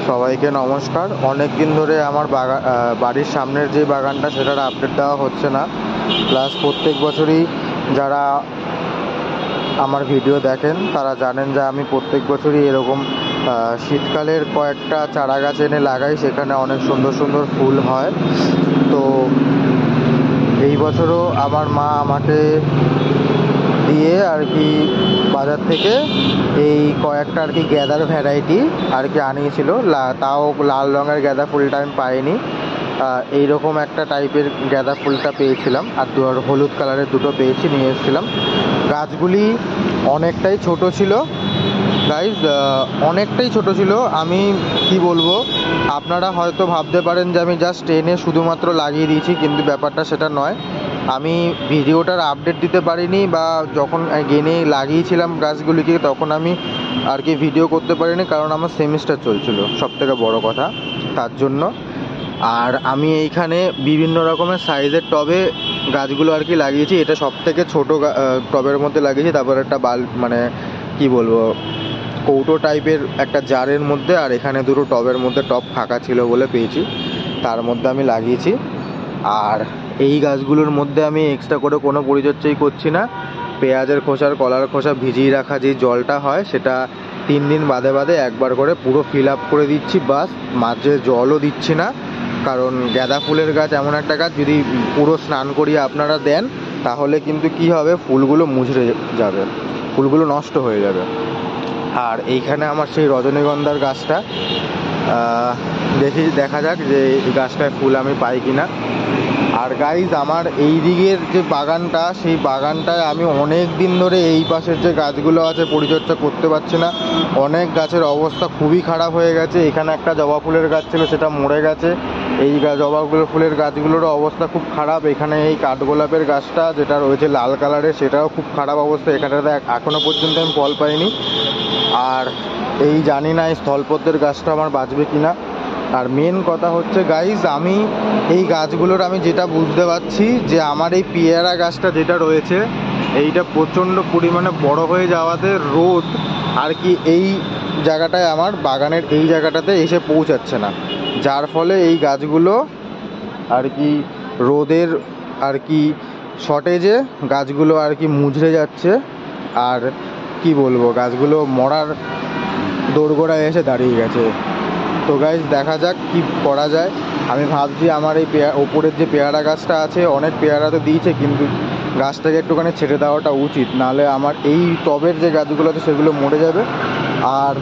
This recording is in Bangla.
সবাইকে নমস্কার। অনেক দিন ধরে আমার বাড়ির সামনের যে বাগানটা সেটার আপডেট দেওয়া হচ্ছে না। প্লাস প্রত্যেক বছরই যারা আমার ভিডিও দেখেন তারা জানেন যে আমি প্রত্যেক বছরই এরকম শীতকালের কয়েকটা চারা গাছ এনে লাগাই, সেখানে অনেক সুন্দর সুন্দর ফুল হয়। তো এই বছরও আমার মা আমাকে দিয়ে আর কি বাজার থেকে এই কয়েকটা আর কি গ্যাদার ভ্যারাইটি আর কি আনিয়েছিল। তাও লাল রঙের গাঁদা ফুলটা আমি পাইনি, এইরকম একটা টাইপের গাঁদা ফুলটা পেয়েছিলাম, আর হলুদ কালারের দুটো পেয়েছি, নিয়ে এসেছিলাম। গাছগুলি অনেকটাই ছোট ছিল গাইজ, অনেকটাই ছোট ছিল। আমি কি বলবো, আপনারা হয়তো ভাবতে পারেন যে আমি জাস্ট এনে শুধুমাত্র লাগিয়ে দিয়েছি, কিন্তু ব্যাপারটা সেটা নয়। আমি ভিডিওটার আপডেট দিতে পারিনি, বা যখন এনে লাগিয়েছিলাম গাছগুলিকে তখন আমি আর কি ভিডিও করতে পারিনি, কারণ আমার সেমিস্টার চলছিল, সবথেকে বড় কথা তার জন্য। আর আমি এইখানে বিভিন্ন রকমের সাইজের টবে গাছগুলো আর কি লাগিয়েছি। এটা সবথেকে ছোটো টবের মধ্যে লাগিয়েছি। তারপর একটা মানে কি বলবো, কৌটো টাইপের একটা জারের মধ্যে, আর এখানে দুটো টবের মধ্যে, টব ফাঁকা ছিল বলে পেয়েছি, তার মধ্যে আমি লাগিয়েছি। আর এই গাছগুলোর মধ্যে আমি এক্সট্রা করে কোনো পরিচর্যাই করছি না। পেঁয়াজের খোসার কলার খোসা ভিজিয়ে রাখা যে জলটা হয় সেটা 3 দিন বাদে বাদে একবার করে পুরো ফিল আপ করে দিচ্ছি, বাস। মাঝে জলও দিচ্ছি না, কারণ গাঁদা ফুলের গাছ এমন একটা গাছ, যদি পুরো স্নান করিয়ে আপনারা দেন তাহলে কিন্তু কি হবে, ফুলগুলো মুচড়ে যাবে, ফুলগুলো নষ্ট হয়ে যাবে। আর এইখানে আমার সেই রজনীগন্ধার গাছটা, দেখা যাক যে এই গাছটায় ফুল আমি পাই কিনা। আর গাইজ, আমার এই দিকের যে বাগানটা, সেই বাগানটায় আমি অনেক দিন ধরে এই পাশের যে গাছগুলো আছে পরিচর্যা করতে পারছি না। অনেক গাছের অবস্থা খুবই খারাপ হয়ে গেছে। এখানে একটা জবা ফুলের গাছ ছিল, সেটা মরে গেছে। এই জবা ফুলের গাছগুলোরও অবস্থা খুব খারাপ। এখানে এই কাঠগোলাপের গাছটা যেটা রয়েছে লাল কালারের, সেটাও খুব খারাপ অবস্থা। এখানটাতে এখনও পর্যন্ত আমি ফল পাইনি। আর এই জানি না এই স্থলপদ্মের গাছটা আমার বাঁচবে কিনা। আর মেন কথা হচ্ছে গাইজ, আমি এই গাছগুলোর আমি যেটা বুঝতে পারছি যে আমার এই পেয়ারা গাছটা যেটা রয়েছে, এইটা প্রচণ্ড পরিমাণে বড় হয়ে যাওয়াতে রোদ আর কি এই জায়গাটায়, আমার বাগানের এই জায়গাটাতে এসে পৌঁছাচ্ছে না, যার ফলে এই গাছগুলো আর কি রোদের আর কি শর্টেজে গাছগুলো আর কি মুচড়ে যাচ্ছে। আর কি বলবো, গাছগুলো মরার দোরগোড়ায় এসে দাঁড়িয়ে গেছে। তো গাইজ, দেখা যাক কি করা যায়। আমি ভাবছি আমার এই ওপরের যে পেয়ারা গাছটা আছে, অনেক পেয়ারা তো দিয়েছে, কিন্তু গাছটাকে একটুখানি ছেড়ে দেওয়াটা উচিত, নাহলে আমার এই টবের যে গাছগুলো আছে সেগুলো মরে যাবে। আর